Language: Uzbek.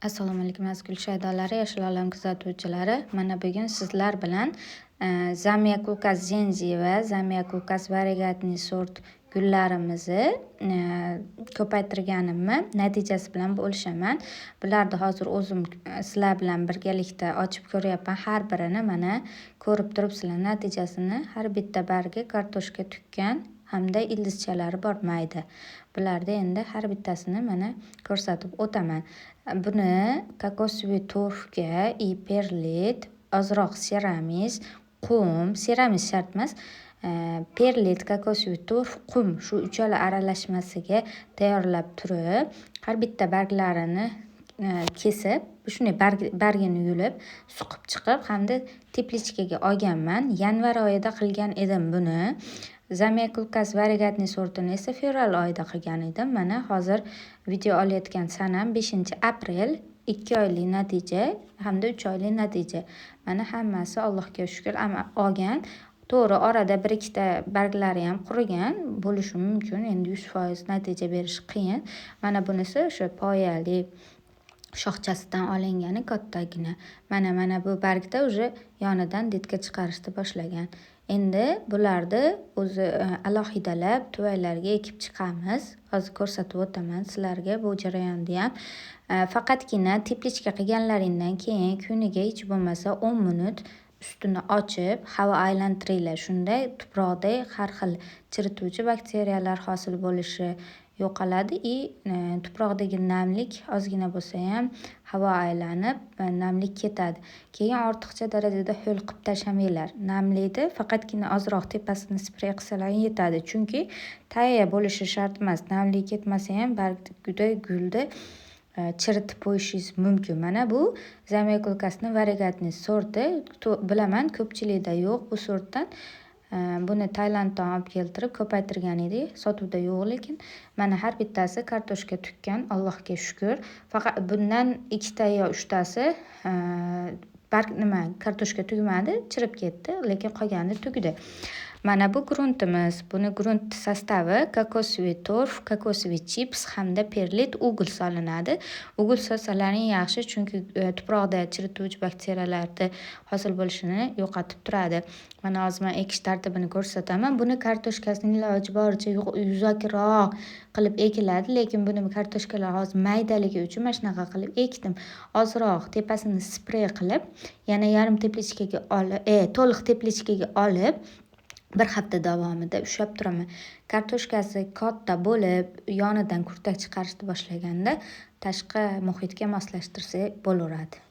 Assalomu alaykum aziz shaydolari, yashil olam kuzatuvchilari. Mana bugun sizlar bilan Zamyakulkas zenzi va Zamyakulkas variegatni sort gullarimizni ko'paytirganimni natijasi bilan bo'lishaman. Bularni hozir o'zim sizlar bilan birgalikda ochib ko'ryapman. Har birini mana ko'rib turibsizlar natijasini. Har bitta bargi kartoshka tukkan hamda ildizchalari bor mayda. Bularda endi har bittasini mana ko'rsatib o'taman. Buni kokosviy torfga, perlit, ozroq seramis, qum, seramis shart emas. Perlit, kokosviy torf, qum shu uchala aralashmasiga tayyorlab turib, har bitta barglarini kesib, shunday bargini yulib, suqib chiqib hamda teplichkaga olganman. Yanvar oyida qilgan edim buni. Zamyakulkas variegatni sortini esa fevral oyida qilgan edim. Mana hozir video olayotgan sanam 5-aprel, 2 oylik natija hamda 3 oylik natija. Mana hammasi Allohga shukr olgan. To'g'ri, orada 1-2ta barglari ham qurigan bo'lishi mumkin. Endi 100% natija berish qiyin. Mana bunisi o'sha poyali shoxchasidan olingani kattagina. Mana bu bargda уже yonidan detka chiqarishni boshlagan. Endi bularni o'zi alohidalab tuvaylarga ekib chiqamiz. Hozir ko'rsatib o'taman sizlarga bu jarayonni ham. Faqatgina teplichka qilganlaringdan keyin kuniga hech bo'lmasa 10 minut ustini ochib havo aylantiringlar. Shunda tuproqda har xil chirituvchi bakteriyalar hosil bo'lishi yo'qoladi tuproqdagi namlik ozgina bo'lsa ham havo aylanib namlik ketadi. Keyin ortiqcha darajada ho'l qilib tashamanglar. Namlikni faqatgina ozroq tepasini sprey qilsalar yetadi. Chunki tayyor bo'lishi shart emas. Namlik ketmasa ham bargda gulni chiritib qo'yishingiz mumkin. Mana bu Zamyakulkasni variegatni sorti. Bilaman ko'pchilikda yo'q bu sortdan. Buni Tailanddan olib keltirib ko'paytirgan edik. Sotuvda yo'q lekin. Mana har bittasi kartoshka tukkan, Allohga shukr. Faqat bundan 2ta yo 3tasi kartoshka tugmadi, chirib ketdi, lekin qolgani tugdi. Mana bu gruntimiz. Buni grunt sostavi kokosviy torf, kokosviy chips hamda perlit, ugl solinadi. Ugl solsalaring yaxshi, chunki tuproqda chirituvchi bakteriyalarni hosil bo'lishini yo'qotib turadi. Mana hozir men ekish tartibini ko'rsataman. Buni kartoshkasini iloji boricha yuzakroq qilib ekiladi, lekin buni kartoshkalar hozir maydaligi uchun mana shunaqa qilib ekdim. Ozroq tepasini sprey qilib, yana yarim teplichkaga to'liq teplichkaga olib bir hafta davomida ushlab turaman. Kartoshkasi katta bo'lib, yonidan kurtak chiqarishni boshlaganda tashqi muhitga moslashtirsak bo'laveradi.